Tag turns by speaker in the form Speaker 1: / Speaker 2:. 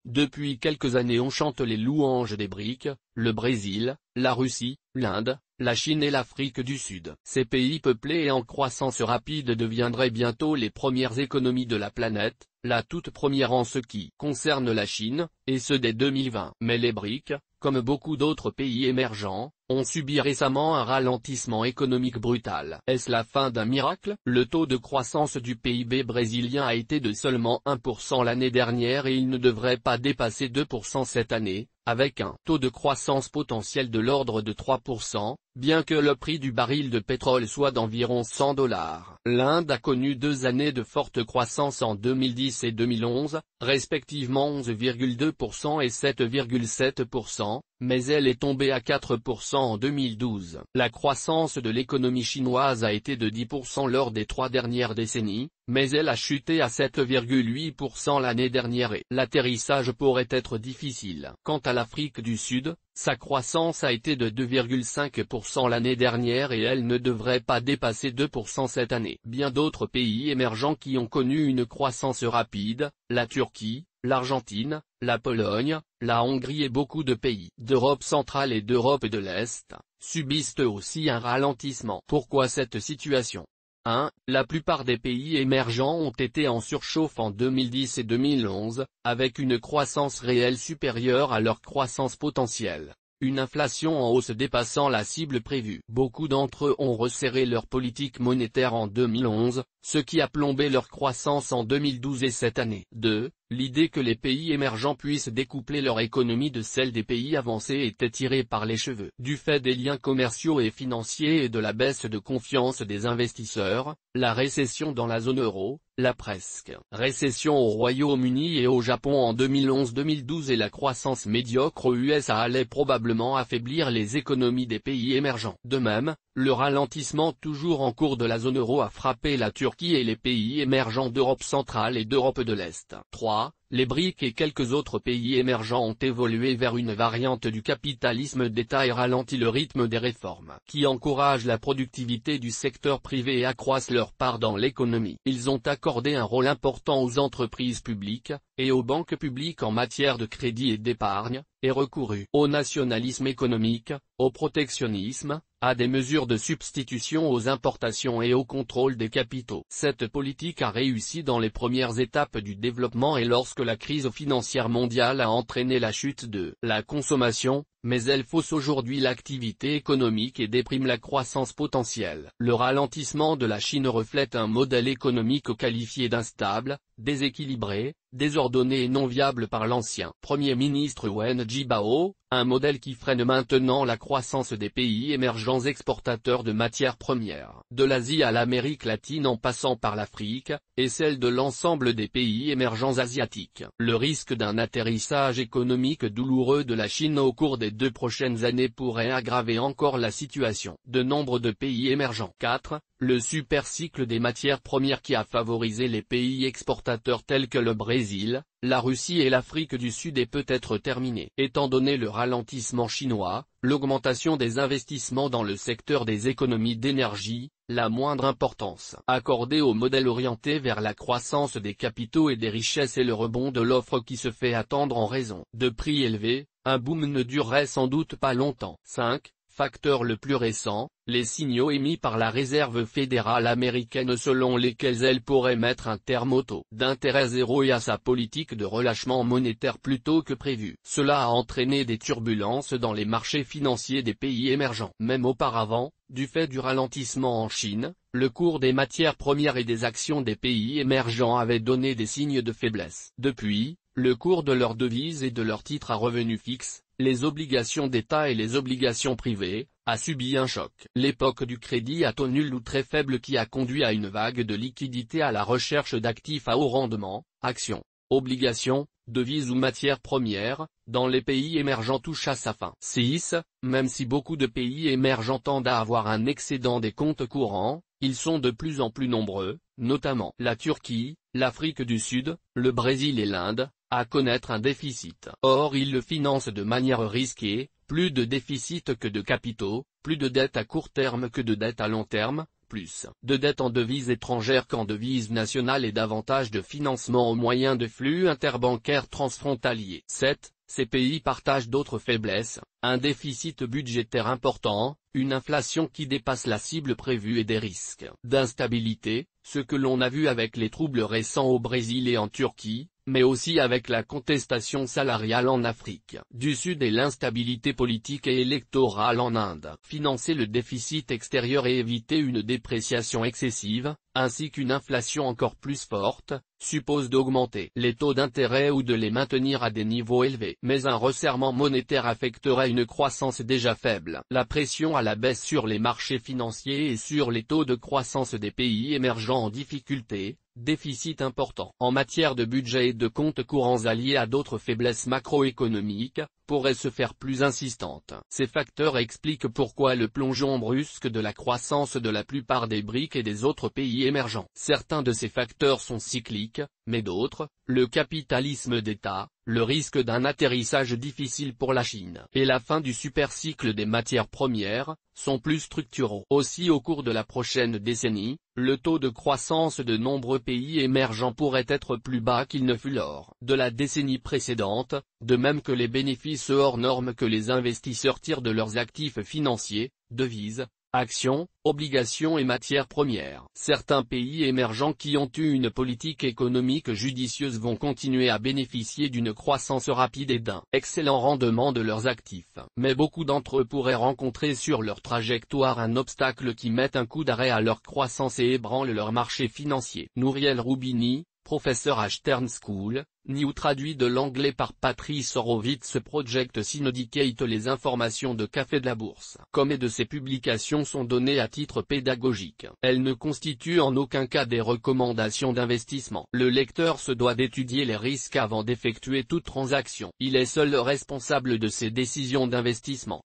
Speaker 1: Depuis quelques années on chante les louanges des BRIC, le Brésil, la Russie, l'Inde, la Chine et l'Afrique du Sud. Ces pays peuplés et en croissance rapide deviendraient bientôt les premières économies de la planète, la toute première en ce qui concerne la Chine, et ce dès 2020. Mais les BRIC, comme beaucoup d'autres pays émergents, ont subi récemment un ralentissement économique brutal. Est-ce la fin d'un miracle? Le taux de croissance du PIB brésilien a été de seulement 1% l'année dernière et il ne devrait pas dépasser 2% cette année, avec un taux de croissance potentiel de l'ordre de 3%, bien que le prix du baril de pétrole soit d'environ $100. L'Inde a connu 2 années de forte croissance en 2010 et 2011, respectivement 11,2% et 7,7%, mais elle est tombée à 4% en 2012. La croissance de l'économie chinoise a été de 10% lors des 3 dernières décennies, mais elle a chuté à 7,8% l'année dernière et l'atterrissage pourrait être difficile. Quant à l'Afrique du Sud, sa croissance a été de 2,5% l'année dernière et elle ne devrait pas dépasser 2% cette année. Bien d'autres pays émergents qui ont connu une croissance rapide, la Turquie, l'Argentine, la Pologne, la Hongrie et beaucoup de pays d'Europe centrale et d'Europe de l'Est, subissent eux aussi un ralentissement. Pourquoi cette situation? 1. La plupart des pays émergents ont été en surchauffe en 2010 et 2011, avec une croissance réelle supérieure à leur croissance potentielle. Une inflation en hausse dépassant la cible prévue. Beaucoup d'entre eux ont resserré leur politique monétaire en 2011, ce qui a plombé leur croissance en 2012 et cette année. 2. L'idée que les pays émergents puissent découpler leur économie de celle des pays avancés était tirée par les cheveux. Du fait des liens commerciaux et financiers et de la baisse de confiance des investisseurs, la récession dans la zone euro, la presque récession au Royaume-Uni et au Japon en 2011-2012 et la croissance médiocre aux USA allaient probablement affaiblir les économies des pays émergents. De même, le ralentissement toujours en cours de la zone euro a frappé la Turquie et les pays émergents d'Europe centrale et d'Europe de l'Est. 3. Les BRIC et quelques autres pays émergents ont évolué vers une variante du capitalisme d'État et ralenti le rythme des réformes qui encouragent la productivité du secteur privé et accroissent leur part dans l'économie. Ils ont accordé un rôle important aux entreprises publiques, et aux banques publiques en matière de crédit et d'épargne, et recouru au nationalisme économique, au protectionnisme, à des mesures de substitution aux importations et au contrôle des capitaux. Cette politique a réussi dans les premières étapes du développement et lorsque la crise financière mondiale a entraîné la chute de la consommation, mais elle fausse aujourd'hui l'activité économique et déprime la croissance potentielle. Le ralentissement de la Chine reflète un modèle économique qualifié d'instable, déséquilibré, désordonné et non viable par l'ancien Premier ministre Wen Jiabao, un modèle qui freine maintenant la croissance des pays émergents exportateurs de matières premières, de l'Asie à l'Amérique latine en passant par l'Afrique, et celle de l'ensemble des pays émergents asiatiques. Le risque d'un atterrissage économique douloureux de la Chine au cours des 2 prochaines années pourrait aggraver encore la situation de nombre de pays émergents. 4. Le super cycle des matières premières qui a favorisé les pays exportateurs tels que le Brésil, la Russie et l'Afrique du Sud est peut-être terminé. Étant donné le ralentissement chinois, l'augmentation des investissements dans le secteur des économies d'énergie, la moindre importance accordée au modèle orienté vers la croissance des capitaux et des richesses et le rebond de l'offre qui se fait attendre en raison de prix élevés, un boom ne durerait sans doute pas longtemps. 5. Facteur le plus récent, les signaux émis par la Réserve fédérale américaine selon lesquels elle pourrait mettre un terme au taux d'intérêt zéro et à sa politique de relâchement monétaire plus tôt que prévu. Cela a entraîné des turbulences dans les marchés financiers des pays émergents. Même auparavant, du fait du ralentissement en Chine, le cours des matières premières et des actions des pays émergents avait donné des signes de faiblesse. Depuis, le cours de leurs devises et de leurs titres à revenu fixe, les obligations d'État et les obligations privées, a subi un choc. L'époque du crédit à taux nul ou très faible qui a conduit à une vague de liquidité à la recherche d'actifs à haut rendement, actions, obligations, devises ou matières premières, dans les pays émergents touche à sa fin. 6. Même si beaucoup de pays émergents tendent à avoir un excédent des comptes courants, ils sont de plus en plus nombreux, notamment la Turquie, l'Afrique du Sud, le Brésil et l'Inde, à connaître un déficit. Or ils le financent de manière risquée, plus de déficit que de capitaux, plus de dettes à court terme que de dettes à long terme, plus de dettes en devises étrangères qu'en devises nationales et davantage de financement au moyen de flux interbancaires transfrontaliers. 7. Ces pays partagent d'autres faiblesses, un déficit budgétaire important, une inflation qui dépasse la cible prévue et des risques d'instabilité, ce que l'on a vu avec les troubles récents au Brésil et en Turquie, mais aussi avec la contestation salariale en Afrique du Sud et l'instabilité politique et électorale en Inde. Financer le déficit extérieur et éviter une dépréciation excessive, ainsi qu'une inflation encore plus forte, suppose d'augmenter les taux d'intérêt ou de les maintenir à des niveaux élevés. Mais un resserrement monétaire affecterait une croissance déjà faible. La pression à la baisse sur les marchés financiers et sur les taux de croissance des pays émergents en difficulté, déficit important en matière de budget et de comptes courants alliés à d'autres faiblesses macroéconomiques, pourrait se faire plus insistante. Ces facteurs expliquent pourquoi le plongeon brusque de la croissance de la plupart des BRIC et des autres pays émergents. Certains de ces facteurs sont cycliques, mais d'autres, le capitalisme d'État, le risque d'un atterrissage difficile pour la Chine et la fin du supercycle des matières premières, sont plus structuraux. Aussi au cours de la prochaine décennie, le taux de croissance de nombreux pays émergents pourrait être plus bas qu'il ne fut lors de la décennie précédente, de même que les bénéfices hors normes que les investisseurs tirent de leurs actifs financiers, devises, actions, obligations et matières premières. Certains pays émergents qui ont eu une politique économique judicieuse vont continuer à bénéficier d'une croissance rapide et d'un excellent rendement de leurs actifs. Mais beaucoup d'entre eux pourraient rencontrer sur leur trajectoire un obstacle qui mette un coup d'arrêt à leur croissance et ébranle leur marché financier. Nouriel Roubini, professeur à Stern School, New traduit de l'anglais par Patrice Horowitz. Project Syndicate. Les informations de Café de la Bourse, comme et de ses publications, sont données à titre pédagogique. Elles ne constituent en aucun cas des recommandations d'investissement. Le lecteur se doit d'étudier les risques avant d'effectuer toute transaction. Il est seul responsable de ses décisions d'investissement.